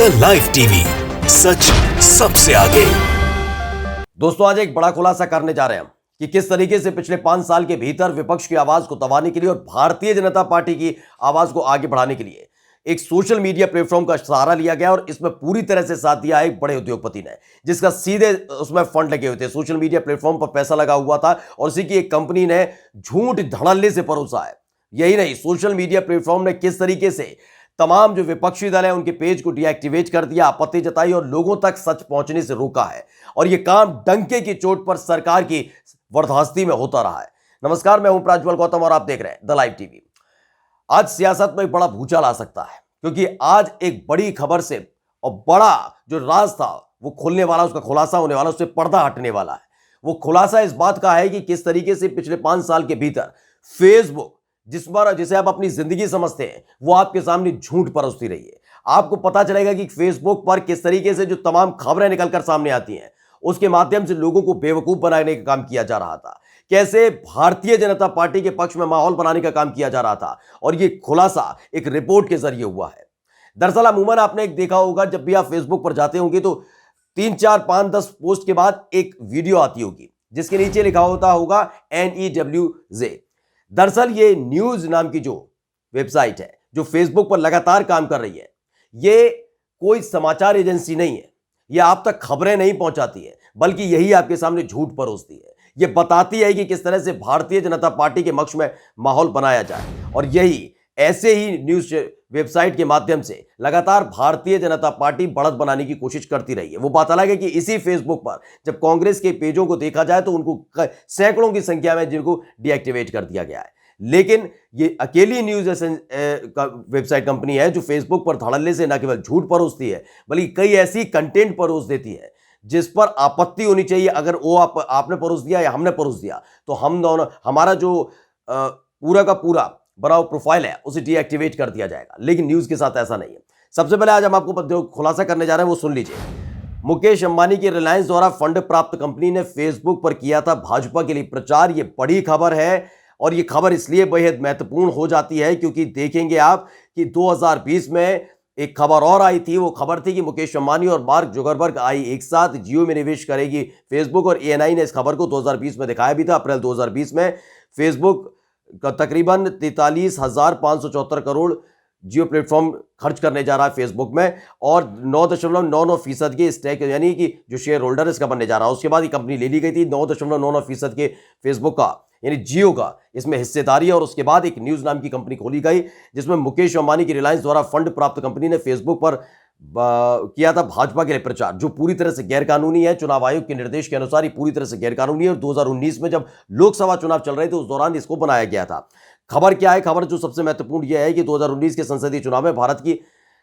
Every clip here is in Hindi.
द लाइव टीवी, सच सबसे आगे। दोस्तों, आज एक बड़ा खुलासा करने जा रहे हैं हम कि किस तरीके से पिछले 5 साल के भीतर विपक्ष की आवाज को दबाने के लिए और भारतीय जनता पार्टी की आवाज को आगे बढ़ाने के लिए एक सोशल मीडिया प्लेटफॉर्म का सहारा लिया गया और इसमें पूरी तरह से साथ दिया एक बड़े उद्योगपति ने, जिसका सीधे उसमें फंड लगे हुए थे। सोशल मीडिया प्लेटफॉर्म पर पैसा लगा हुआ था और उसी की एक कंपनी ने झूठ धड़ल्ले से परोसा है। यही नहीं, सोशल मीडिया प्लेटफॉर्म ने किस तरीके से तमाम जो विपक्षी दल है उनके पेज को डीएक्टिवेट कर दिया, आपत्ति जताई और लोगों तक सच पहुंचने से रोका है। और यह काम डंके की चोट पर सरकार की बर्दाश्ती में होता रहा है। नमस्कार, मैं हूं प्रज्वल गौतम और आप देख रहे हैं द लाइव टीवी। आज सियासत में एक बड़ा भूचाल आ सकता है, क्योंकि आज एक बड़ी खबर से और बड़ा जो राज था वो खुलने वाला, उसका खुलासा होने वाला, उससे पर्दा हटने वाला है। वो खुलासा इस बात का है कि किस तरीके से पिछले 5 साल के भीतर फेसबुक, जिसे आप अपनी जिंदगी समझते हैं, वो आपके सामने झूठ परोसती रही है। आपको पता चलेगा कि फेसबुक पर किस तरीके से जो तमाम खबरें निकलकर सामने आती हैं, उसके माध्यम से लोगों को बेवकूफ बनाने का काम किया जा रहा था। कैसे भारतीय जनता पार्टी के पक्ष में माहौल बनाने का काम किया जा रहा था, और यह खुलासा एक रिपोर्ट के जरिए हुआ है। दरअसल अमूमन आपने एक देखा होगा, जब भी आप फेसबुक पर जाते होंगे तो 3, 4, 5, 10 पोस्ट के बाद एक वीडियो आती होगी जिसके नीचे लिखा होगा NEWZ। दरअसल ये न्यूज नाम की जो वेबसाइट है, जो फेसबुक पर लगातार काम कर रही है, ये कोई समाचार एजेंसी नहीं है। ये आप तक खबरें नहीं पहुंचाती है, बल्कि यही आपके सामने झूठ परोसती है। ये बताती है कि किस तरह से भारतीय जनता पार्टी के पक्ष में माहौल बनाया जाए, और यही ऐसे ही न्यूज वेबसाइट के माध्यम से लगातार भारतीय जनता पार्टी बढ़त बनाने की कोशिश करती रही है। वो बात अलग है कि इसी फेसबुक पर जब कांग्रेस के पेजों को देखा जाए तो उनको सैकड़ों की संख्या में जिनको डीएक्टिवेट कर दिया गया है। लेकिन ये अकेली न्यूज वेबसाइट कंपनी है जो फेसबुक पर धड़ल्ले से न केवल झूठ परोसती है, बल्कि कई ऐसी कंटेंट परोस देती है जिस पर आपत्ति होनी चाहिए। अगर वो आपने परोस दिया या हमने परोस दिया तो हम दोनों, हमारा जो पूरा का पूरा बड़ा प्रोफाइल है उसे डीएक्टिवेट कर दिया जाएगा। लेकिन न्यूज के साथ ऐसा नहीं है। सबसे पहले आज हम आपको जो खुलासा करने जा रहे हैं वो सुन लीजिए। मुकेश अंबानी की रिलायंस द्वारा फंड प्राप्त कंपनी ने फेसबुक पर किया था भाजपा के लिए प्रचार। ये बड़ी खबर है, और ये खबर इसलिए बेहद महत्वपूर्ण हो जाती है क्योंकि देखेंगे आप कि 2020 में एक खबर और आई थी। वो खबर थी कि मुकेश अंबानी और मार्क जुकरबर्ग आई एक साथ जियो में निवेश करेगी फेसबुक, और एएनआई ने इस खबर को 2020 में दिखाया भी था। अप्रैल 2020 में फेसबुक का तकरीबन 43,574 करोड़ जियो प्लेटफॉर्म खर्च करने जा रहा है फेसबुक में, और 9.99% के स्टेक, यानी कि जो शेयर होल्डर इसका बनने जा रहा है। उसके बाद ये कंपनी ले ली गई थी 9.99% के फेसबुक का, यानी जियो का इसमें हिस्सेदारी है। और उसके बाद एक न्यूज नाम की कंपनी खोली गई जिसमें मुकेश अंबानी की रिलायंस द्वारा फंड प्राप्त कंपनी ने फेसबुक पर किया था भाजपा के लिए प्रचार, जो पूरी तरह से गैरकानूनी है। चुनाव आयोग के निर्देश के अनुसार ये पूरी तरह से गैरकानूनी है, और 2019 में जब लोकसभा चुनाव चल रहे थे उस दौरान इसको बनाया गया था। खबर क्या है? खबर जो सबसे महत्वपूर्ण यह है कि 2019 के संसदीय चुनाव में भारत की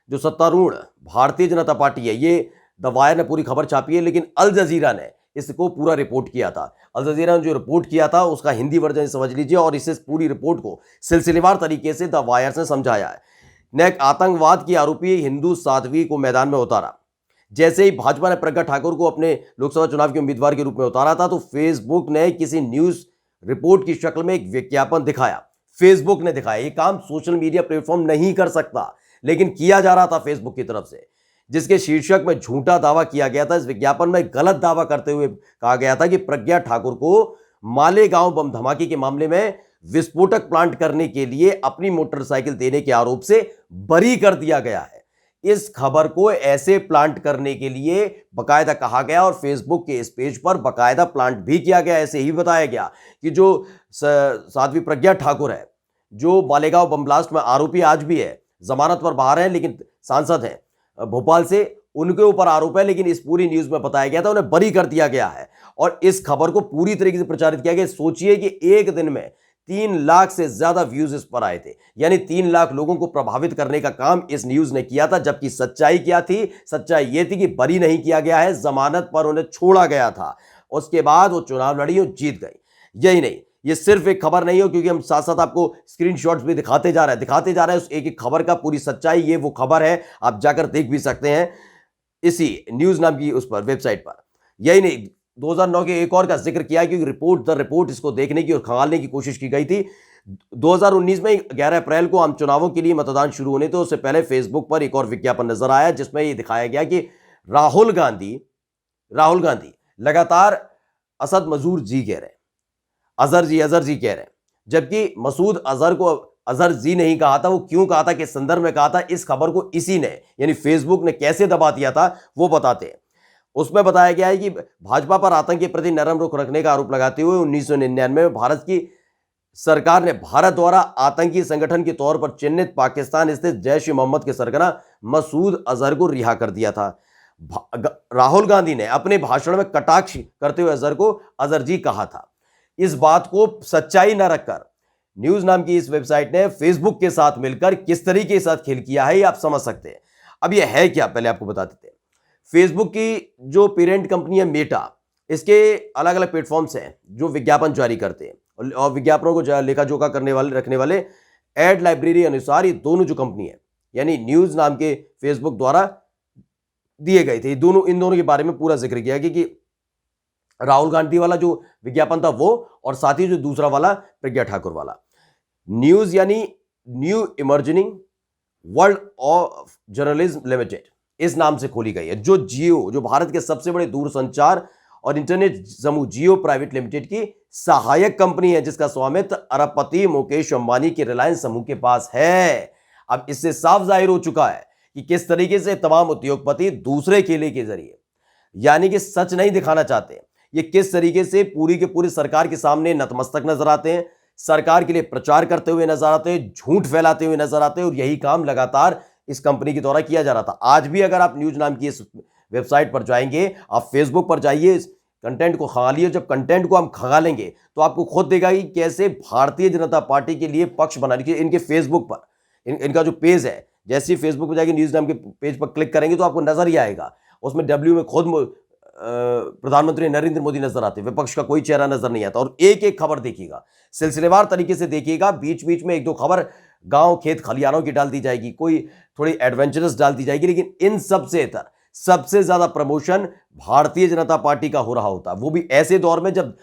जो सत्तारूढ़ भारतीय जनता पार्टी है, ये द वायर ने पूरी खबर छापी है, लेकिन अल जजीरा ने इसको पूरा रिपोर्ट किया था। अल जजीरा ने जो रिपोर्ट किया था उसका हिंदी वर्जन समझ लीजिए, और इस पूरी रिपोर्ट को सिलसिलेवार तरीके से द वायर ने समझाया है। ने आतंकवाद की आरोपी हिंदू साध्वी को मैदान में उतारा। जैसे ही भाजपा ने प्रज्ञा ठाकुर को अपने लोकसभा चुनाव के उम्मीदवार के रूप में उतारा था, तो फेसबुक ने किसी न्यूज रिपोर्ट की शक्ल में एक विज्ञापन दिखाया। फेसबुक ने दिखाया। ये काम सोशल मीडिया प्लेटफॉर्म नहीं कर सकता, लेकिन किया जा रहा था फेसबुक की तरफ से, जिसके शीर्षक में झूठा दावा किया गया था। इस विज्ञापन में गलत दावा करते हुए कहा गया था कि प्रज्ञा ठाकुर को मालेगांव बम धमाके के मामले में विस्फोटक प्लांट करने के लिए अपनी मोटरसाइकिल देने के आरोप से बरी कर दिया गया है। इस खबर को ऐसे प्लांट करने के लिए बकायदा कहा गया, और फेसबुक के इस पेज पर बकायदा प्लांट भी किया गया। ऐसे ही बताया गया कि जो साध्वी प्रज्ञा ठाकुर है, जो मालेगांव बम ब्लास्ट में आरोपी आज भी है, जमानत पर बाहर है लेकिन सांसद है भोपाल से, उनके ऊपर आरोप है, लेकिन इस पूरी न्यूज में बताया गया था उन्हें बरी कर दिया गया है। और इस खबर को पूरी तरीके से प्रचारित किया गया। सोचिए कि एक दिन में 3 लाख से ज्यादा व्यूज इस पर आए थे, यानी 3 लाख लोगों को प्रभावित करने का काम इस न्यूज ने किया था। जबकि सच्चाई क्या थी? सच्चाई यह थी कि बरी नहीं किया गया है, जमानत पर उन्हें छोड़ा गया था। उसके बाद वो चुनाव लड़ी और जीत गई। यही नहीं, ये सिर्फ एक खबर नहीं हो, क्योंकि हम साथ साथ आपको स्क्रीनशॉट्स भी दिखाते जा रहे हैं उस एक एक खबर का पूरी सच्चाई। ये वो खबर है, आप जाकर देख भी सकते हैं इसी न्यूज नाम की उस पर वेबसाइट पर। यही नहीं, 2009 के एक और का जिक्र किया, क्योंकि द रिपोर्ट इसको देखने की और खंगालने की कोशिश की गई थी। 2019 में 11 अप्रैल को आम चुनावों के लिए मतदान शुरू होने तो उससे पहले फेसबुक पर एक और विज्ञापन नजर आया जिसमें यह दिखाया गया कि राहुल गांधी लगातार असद मजूर जी कह रहे हैं, अजहर जी कह रहे हैं, जबकि मसूद अजहर को अजहर जी नहीं कहा था। वो क्यों कहा था, किस संदर्भ में कहा था, इस खबर को इसी ने यानी फेसबुक ने कैसे दबा दिया था वो बताते हैं। उसमें बताया गया है कि भाजपा पर आतंक के प्रति नरम रुख रखने का आरोप लगाते हुए 1999 में भारत की सरकार ने भारत द्वारा आतंकी संगठन के तौर पर चिन्हित पाकिस्तान स्थित जैश ए मोहम्मद के सरगना मसूद अजहर को रिहा कर दिया था। राहुल गांधी ने अपने भाषण में कटाक्ष करते हुए अजहर को अजहर जी कहा था। इस बात को सच्चाई न रखकर न्यूज नाम की इस वेबसाइट ने फेसबुक के साथ मिलकर किस तरीके के साथ खेल किया है ये आप समझ सकते हैं। अब ये है क्या, पहले आपको बता देते हैं। फेसबुक की जो पेरेंट कंपनी है मेटा, इसके अलग अलग प्लेटफॉर्म्स हैं जो विज्ञापन जारी करते हैं और विज्ञापनों को लेखा जोखा करने वाले रखने वाले एड लाइब्रेरी अनुसार ये दोनों जो कंपनी है यानी न्यूज नाम के फेसबुक द्वारा दिए गए थे। इन दोनों के बारे में पूरा जिक्र किया कि राहुल गांधी वाला जो विज्ञापन था वो और साथ ही जो दूसरा वाला प्रज्ञा ठाकुर वाला। न्यूज यानी new emerging world of journalism limited इस नाम से खोली गई है, जो जियो, जो भारत के सबसे बड़े दूरसंचार और इंटरनेट समूह जियो प्राइवेट लिमिटेड की सहायक कंपनी है, जिसका स्वामित्व अरबपति मुकेश अंबानी के रिलायंस समूह के पास है। अब इससे साफ जाहिर हो चुका है कि किस तरीके से तमाम उद्योगपति दूसरे केले के जरिए यानी कि सच नहीं दिखाना चाहते, ये किस तरीके से पूरी के पूरी सरकार के सामने नतमस्तक नजर आते हैं, सरकार के लिए प्रचार करते हुए नजर आते हैं, झूठ फैलाते हुए नजर आते हैं। और यही काम लगातार इस कंपनी के द्वारा किया जा रहा था। आज भी अगर आप न्यूज नाम की इस वेबसाइट पर जाएंगे, आप फेसबुक पर जाइए, कंटेंट को खंगालिए। जब कंटेंट को हम खंगालेंगे तो आपको खुद देगा कि कैसे भारतीय जनता पार्टी के लिए पक्ष बनाने के इनके फेसबुक पर इनका जो पेज है, जैसे ही फेसबुक पर जाके न्यूज नाम के पेज पर क्लिक करेंगे तो आपको नजर ही आएगा, उसमें डब्ल्यू में खुद प्रधानमंत्री नरेंद्र मोदी नजर आते, विपक्ष का कोई चेहरा नजर नहीं आता। और एक एक खबर देखिएगा, सिलसिलेवार तरीके से देखिएगा, बीच बीच में एक दो खबर गांव खेत खलिहानों की डाल दी जाएगी, कोई थोड़ी एडवेंचरस डाल दी जाएगी, लेकिन इन सबसे सबसे ज्यादा प्रमोशन भारतीय जनता पार्टी का हो रहा होता है। वो भी ऐसे दौर में जब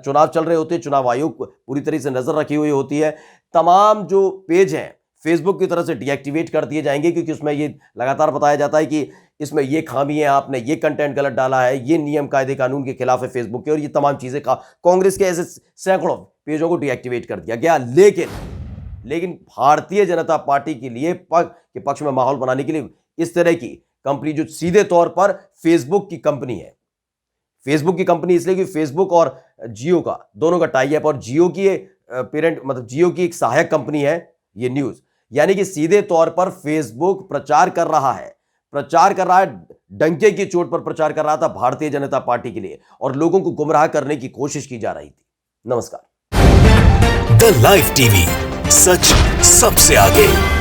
चुनाव चल रहे होते हैं, चुनाव आयोग पूरी तरह से नजर रखी हुई होती है। तमाम जो पेज हैं फेसबुक की तरफ से डीएक्टिवेट कर दिए जाएंगे, क्योंकि उसमें ये लगातार बताया जाता है कि इसमें ये खामी है, आपने ये कंटेंट गलत डाला है, ये नियम कायदे कानून के खिलाफ है फेसबुक के, और ये तमाम चीजें कांग्रेस के ऐसे सैकड़ों पेजों को डीएक्टिवेट कर दिया गया। लेकिन भारतीय जनता पार्टी के लिए के पक्ष में माहौल बनाने के लिए इस तरह की कंपनी जो सीधे तौर पर फेसबुक की कंपनी है, फेसबुक की कंपनी इसलिए कि फेसबुक और जियो का दोनों का टाई अप, और जियो की पेरेंट मतलब जियो की एक सहायक कंपनी है ये न्यूज, यानी कि सीधे तौर पर फेसबुक प्रचार कर रहा है, डंके की चोट पर प्रचार कर रहा था भारतीय जनता पार्टी के लिए, और लोगों को गुमराह करने की कोशिश की जा रही थी। नमस्कार। द लाइव टीवी, सच सबसे आगे।